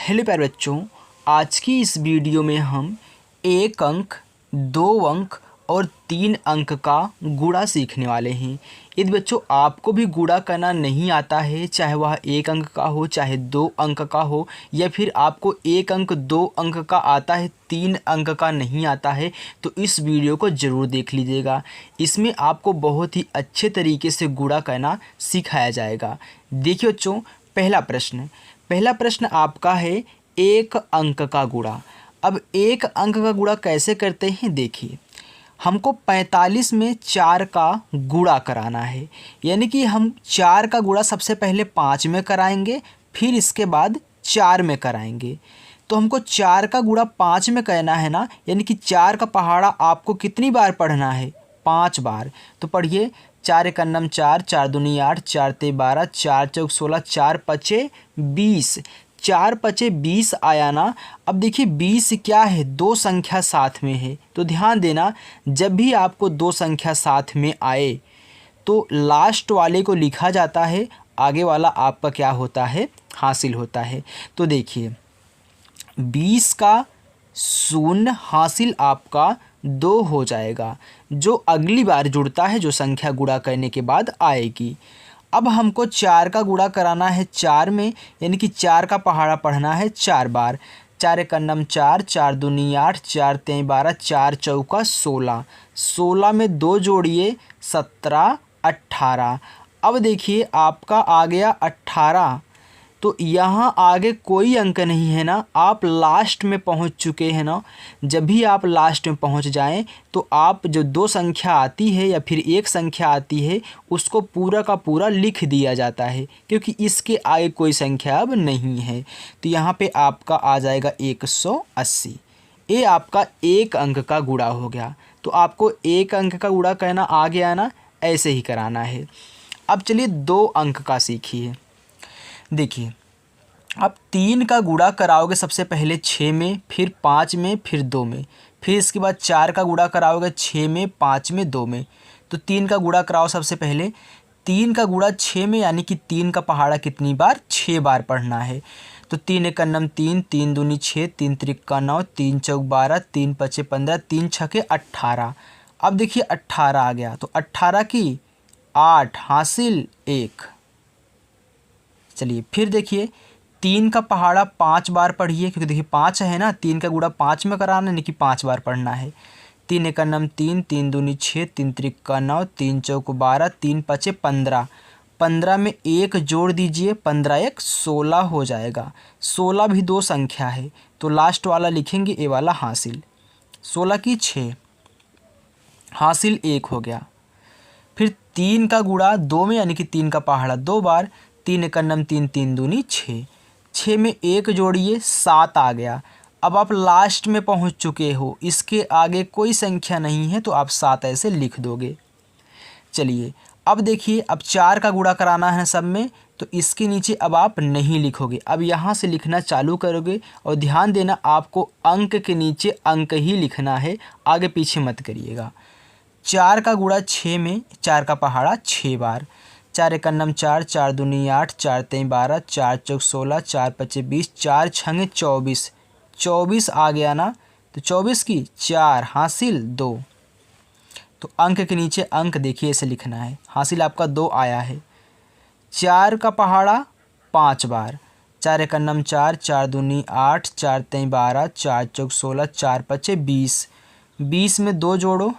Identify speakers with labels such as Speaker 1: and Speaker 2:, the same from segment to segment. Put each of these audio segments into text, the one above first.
Speaker 1: Hello प्यारे बच्चों, आज की इस वीडियो में हम 1 अंक, 2 अंक और 3 अंक का गुणा सीखने वाले हैं। यदि बच्चों आपको भी गुणा करना नहीं आता है, चाहे वह 1 अंक का हो, चाहे 2 अंक का हो, या फिर आपको 1 अंक 2 अंक का आता है, 3 अंक का नहीं आता है, तो इस वीडियो को ज़रूर देख लीजिएगा। इसमें आपको बहुत ही अच्छे तरीके से गुणा करना सिखाया जाएगा। देखिए बच्चों, पहला प्रश्न आपका है 1 अंक का गुणा। अब 1 अंक का गुणा कैसे करते हैं, देखिए। हमको 45 में 4 का गुणा कराना है, यानी कि हम 4 का गुणा सबसे पहले 5 में कराएंगे, फिर इसके बाद 4 में कराएंगे। तो हमको 4 का गुणा 5 में करना है ना, यानी कि 4 का पहाड़ा आपको कितनी बार पढ़ना है, 5 बार। तो पढ़िए, 4 एक अन्नम 4, 4 दूनी 8, 4 ते 12, 4 चौक 16, 4 पचे 20, 4 पचे 20 आया ना। अब देखिए 20 क्या है, 2 संख्या साथ में है, तो ध्यान देना, जब भी आपको 2 संख्या साथ में आए तो लास्ट वाले को लिखा जाता है, आगे वाला आपका क्या होता है, हासिल होता है। तो देखिए 20 का शून्य हासिल आपका 2 हो जाएगा, जो अगली बार जुड़ता है, जो संख्या गुणा करने के बाद आएगी। अब हमको 4 का गुणा कराना है 4 में, यानी कि 4 का पहाड़ा पढ़ना है 4 बार। 4 एक अन्नम 4, 4 दूनी 8, 4 तेई 12, 4 चौका 16, 16 में 2 जोड़िए 17, 18। अब देखिए आपका आ गया 18। तो यहाँ आगे कोई अंक नहीं है ना, आप लास्ट में पहुँच चुके हैं ना। जब भी आप लास्ट में पहुँच जाएं तो आप जो 2 संख्या आती है या फिर 1 संख्या आती है, उसको पूरा का पूरा लिख दिया जाता है, क्योंकि इसके आगे कोई संख्या अब नहीं है। तो यहाँ पे आपका आ जाएगा 180। ये आपका 1 अंक का गुणा हो गया। तो आपको 1 अंक का गुणा करना आ गया ना, ऐसे ही कराना है। अब चलिए 2 अंक का सीखिए। देखिए, आप 3 का गुणा कराओगे सबसे पहले 6 में, फिर 5 में, फिर 2 में, फिर इसके बाद 4 का गुणा कराओगे 6 में, 5 में, 2 में। तो 3 का गुणा कराओ सबसे पहले। 3 का गुणा 6 में, यानी कि 3 का पहाड़ा कितनी बार, 6 बार पढ़ना है। तो 3 एक अन्नम 3, 3 दूनी 6, 3 त्रिक्का 9, 3 चौक 12, 3 पचे 15, 3 छके 18। अब देखिए 18 आ गया, तो 18 की 8 हासिल 1। चलिए फिर देखिए 3 का पहाड़ा 5 बार पढ़िए, क्योंकि देखिए 5 है ना, 3 का गुणा 5 में कराना, यानी कि 5 बार पढ़ना है। 3 एक अन्नम 3, 3 दूनी 6, 3 त्रिक्का 9, 3 चौक 12, 3 पचे 15, 15 में 1 जोड़ दीजिए, 15 एक 16 हो जाएगा। 16 भी 2 संख्या है, तो लास्ट वाला लिखेंगे ए वाला हासिल। 16 की 6 हासिल 1 हो गया। फिर 3 का गुणा 2 में, यानी कि 3 का पहाड़ा 2 बार। 3 एक अन्नम 3, 3 दूनी 6, 6 में 1 जोड़िए 7 आ गया। अब आप लास्ट में पहुंच चुके हो, इसके आगे कोई संख्या नहीं है, तो आप 7 ऐसे लिख दोगे। चलिए अब देखिए, अब 4 का गुणा कराना है सब में, तो इसके नीचे अब आप नहीं लिखोगे, अब यहाँ से लिखना चालू करोगे। और ध्यान देना, आपको अंक के नीचे अंक ही लिखना है, आगे पीछे मत करिएगा। 4 का गुणा 6 में, 4 का पहाड़ा 6 बार। 4 एक अन्नम 4, 4 दूनी 8, 4 तेई 12, 4 चौक 16, 4 पचे 20, 4 छंगे 24, 24 आ गया ना। तो 24 की 4 हासिल 2। तो अंक के नीचे अंक देखिए ऐसे लिखना है, हासिल आपका 2 आया है। 4 का पहाड़ा 5 बार। 4 एक अन्नम 4, 4 दूनी 8, 4 तेई 12, 4 चौक 16, 4 पचे 20, 20 में 2 जोड़ो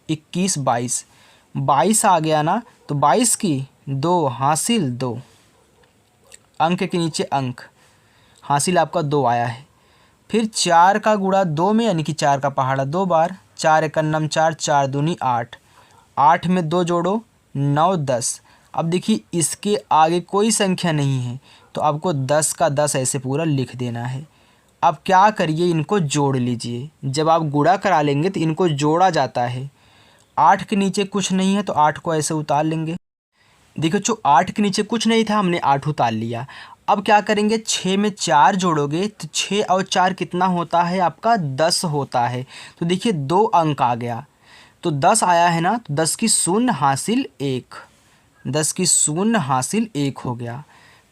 Speaker 1: 21, 22, 22 आ गया ना। तो 22 की 2 हासिल 2। अंक के नीचे अंक, हासिल आपका 2 आया है। फिर 4 का गुणा 2 में, यानी कि 4 का पहाड़ा 2 बार। 4 एक अन्नम 4, 4 दूनी 8, 8 में 2 जोड़ो 9, 10। अब देखिए इसके आगे कोई संख्या नहीं है, तो आपको 10 का 10 ऐसे पूरा लिख देना है। अब क्या करिए, इनको जोड़ लीजिए। जब आप गुणा करा लेंगे तो इनको जोड़ा जाता है। 8 के नीचे कुछ नहीं है, तो 8 को ऐसे उतार लेंगे। देखो, जो 8 के नीचे कुछ नहीं था, हमने 8 उतार लिया। अब क्या करेंगे, 6 में 4 जोड़ोगे तो 6 और 4 कितना होता है आपका, 10 होता है। तो देखिए 2 अंक आ गया, तो 10 आया है ना। तो 10 की शून्य हासिल 1, 10 की शून्य हासिल 1 हो गया।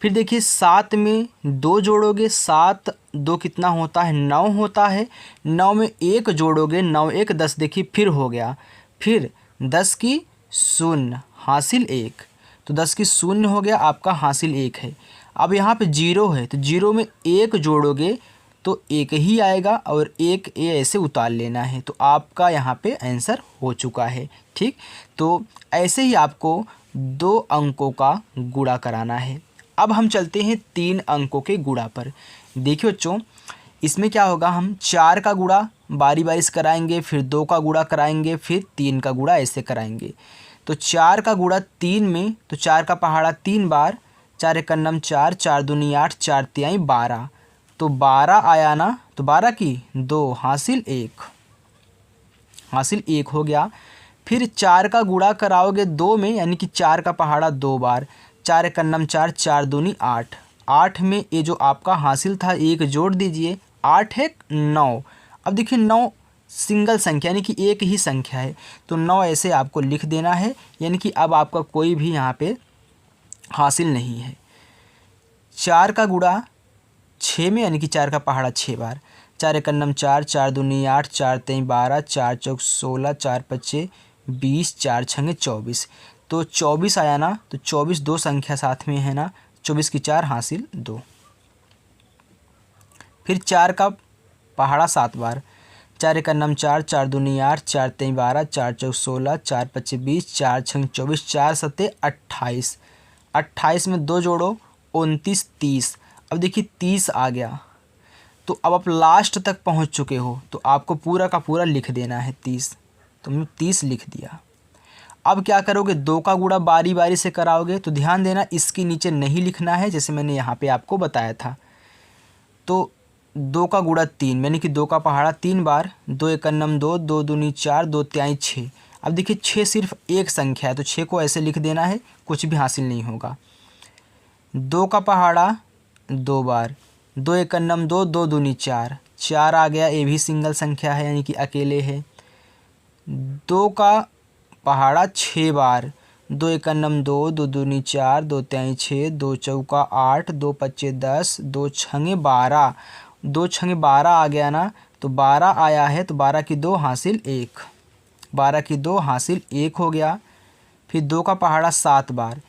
Speaker 1: फिर देखिए 7 में 2 जोड़ोगे, 7 दो कितना होता है 9 होता है। 9 में 1 जोड़ोगे 9 1 10, देखिए फिर हो गया। फिर 10 की शून्य हासिल 1, तो 10 की शून्य हो गया, आपका हासिल 1 है। अब यहाँ पे 0 है तो 0 में 1 जोड़ोगे तो 1 ही आएगा और 1 ऐसे उतार लेना है, तो आपका यहाँ पे आंसर हो चुका है। ठीक, तो ऐसे ही आपको 2 अंकों का गुणा कराना है। अब हम चलते हैं 3 अंकों के गुणा पर। देखिए बच्चों, इसमें क्या होगा, हम 4 का गुणा बारी बारी से कराएंगे, फिर 2 का गुणा कराएंगे, फिर 3 का गुणा ऐसे कराएंगे। तो 4 का गुणा 3 में, तो 4 का पहाड़ा 3 बार, 4 एक नम 4, 4 दूनी 8, 4 तिहाई 12, तो 12 आया ना, तो 12 की 2 हासिल 1, हासिल 1 हो गया। फिर 4 का गुणा कराओगे 2 में, यानी कि 4 का पहाड़ा 2 बार, 4 एक नम 4, 4 दूनी 8, 8 में ये जो आपका हासिल था 1 जोड़ दीजिए, 8 है 9। अब देखिए 9 सिंगल संख्या यानी कि एक ही संख्या है, तो 9 ऐसे आपको लिख देना है, यानी कि अब आपका कोई भी यहाँ पे हासिल नहीं है। 4 का गुणा 6 में, यानी कि 4 का पहाड़ा 6 बार, 4 एक नम 4, 4 दूनी 8, 4 तेई 12, 4 चौक 16, 4 पच्चे 20, 4 छंगे 24, तो 24 आया ना, तो 24 दो संख्या साथ में है ना, 24 की 4 हासिल 2। फिर 4 का पहाड़ा 7 बार, 4 एक नम 4, 4 दूनी 8, 4 तेई 12, 4 चौक 16, 4 पच्चे 20, 4 छंग 24, 4 सत्ते 28, 28 में 2 जोड़ो 29 30। अब देखिए 30 आ गया, तो अब आप लास्ट तक पहुंच चुके हो, तो आपको पूरा का पूरा लिख देना है 30, तो हमने 30 लिख दिया। अब क्या करोगे, 2 का गुणा बारी बारी से कराओगे, तो ध्यान देना इसके नीचे नहीं लिखना है, जैसे मैंने यहाँ पे आपको बताया था। तो 2 का गुणा 3, यानी कि 2 का पहाड़ा 3 बार, 2 एक नम 2, 2 दूनी 4, 2 तिहाई 6। अब देखिए 6 सिर्फ एक संख्या है, तो 6 को ऐसे लिख देना है, कुछ भी हासिल नहीं होगा। 2 का पहाड़ा 2 बार, 2 एक नम 2, 2 दूनी 4, 4 आ गया, ये भी सिंगल संख्या है यानी कि अकेले है। 2 का पहाड़ा 6 बार, 2 एक नम 2, 2 दूनी 4, 2 तिहाई 6, 2 चौका 8, 2 पच्चे 10, 2 छंगे 12, 2 छंगे 12 आ गया ना, तो 12 आया है, तो 12 की 2 हासिल 1, 12 की 2 हासिल 1 हो गया। फिर 2 का पहाड़ा 7 बार,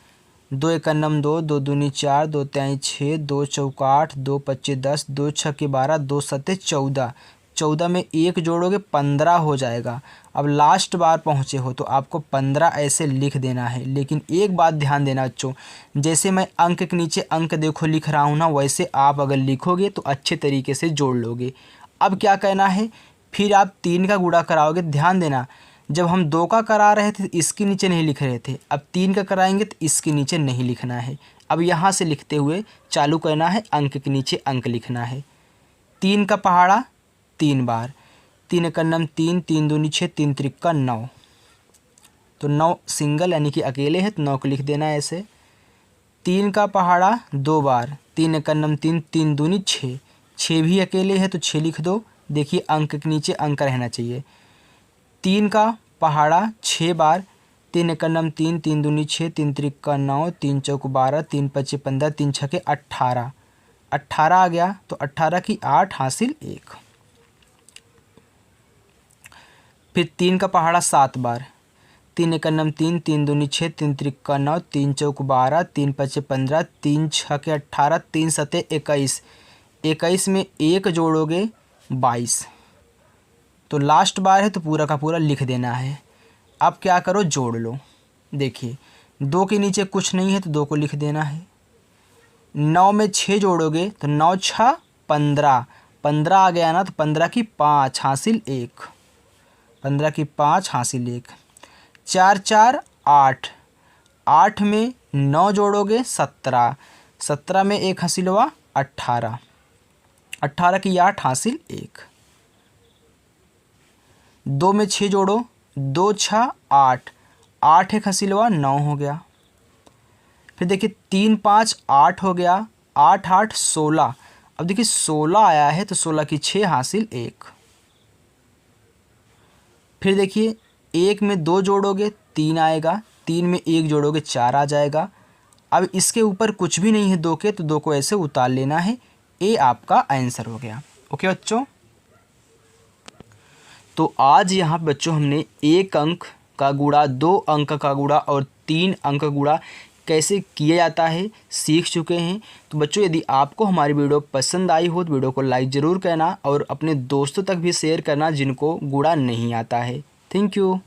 Speaker 1: 2 एक नम 2, 2 दूनी 4, 2 तिहाई 6, 2 चौका 8, 2 पच्चे 10, 2 छक्के 12, 2 सत्ते 14, 14 में 1 जोड़ोगे 15 हो जाएगा। अब लास्ट बार पहुँचे हो तो आपको 15 ऐसे लिख देना है, लेकिन एक बात ध्यान देना बच्चों, जैसे मैं अंक के नीचे अंक देखो लिख रहा हूँ ना, वैसे आप अगर लिखोगे तो अच्छे तरीके से जोड़ लोगे। अब क्या कहना है, फिर आप 3 का गुणा कराओगे। ध्यान देना, जब हम 2 का करा रहे थे तो इसके नीचे नहीं लिख रहे थे, अब 3 का कराएंगे तो इसके नीचे नहीं लिखना है। अब यहाँ से लिखते हुए चालू करना है, अंक के नीचे अंक लिखना है। 3 का पहाड़ा 3 बार, 3 एक नम 3, 3 दूनी 6, 3 त्रिक्का 9, तो 9 सिंगल यानी कि अकेले है, तो 9 को लिख देना है ऐसे। 3 का पहाड़ा 2 बार, 3 एक नम 3, 3 दूनी 6, 6 भी अकेले है तो 6 लिख दो। देखिए अंक के नीचे अंक रहना चाहिए। 3 का पहाड़ा 6 बार, 3 एक नम 3, 3 दूनी 6, 3 त्रिक्का 9, 3 चौक 12, 3 पच्चे 15, 3 छक्के 18, 18 आ गया, तो 18 की 8 हासिल 1। फिर 3 का पहाड़ा 7 बार, 3 एक नम 3, 3 दूनी 6, 3 त्रिक्का 9, 3 चौक 12, 3 पच्चे 15, 3 छक्के 18, 3 सत्ते 21, 21 में 1 जोड़ोगे 22, तो लास्ट बार है तो पूरा का पूरा लिख देना है। अब क्या करो, जोड़ लो। देखिए 2 के नीचे कुछ नहीं है तो 2 को लिख देना है। 9 में 6 जोड़ोगे तो 9 6 15, 15 आ गया ना, तो 15 की 5 हासिल 1, 15 की 5 हासिल 1। 4 4 8, 8 में 9 जोड़ोगे 17, 17 में 1 हासिल हुआ 18, 18 की 8 हासिल 1। 2 में 6 जोड़ो, 2 6 8, 8 एक हासिल हुआ 9 हो गया। फिर देखिए 3 5 8 हो गया, 8 8 16, अब देखिए 16 आया है तो 16 की 6 हासिल 1। फिर देखिए 1 में 2 जोड़ोगे 3 आएगा, 3 में 1 जोड़ोगे 4 आ जाएगा। अब इसके ऊपर कुछ भी नहीं है 2 के, तो 2 को ऐसे उतार लेना है, ए आपका आंसर हो गया। ओके बच्चों, तो आज यहाँ बच्चों हमने 1 अंक का गुणा, 2 अंक का गुणा और 3 अंक का गुणा कैसे किया जाता है सीख चुके हैं। तो बच्चों यदि आपको हमारी वीडियो पसंद आई हो तो वीडियो को लाइक ज़रूर करना और अपने दोस्तों तक भी शेयर करना जिनको गुणा नहीं आता है। Thank you.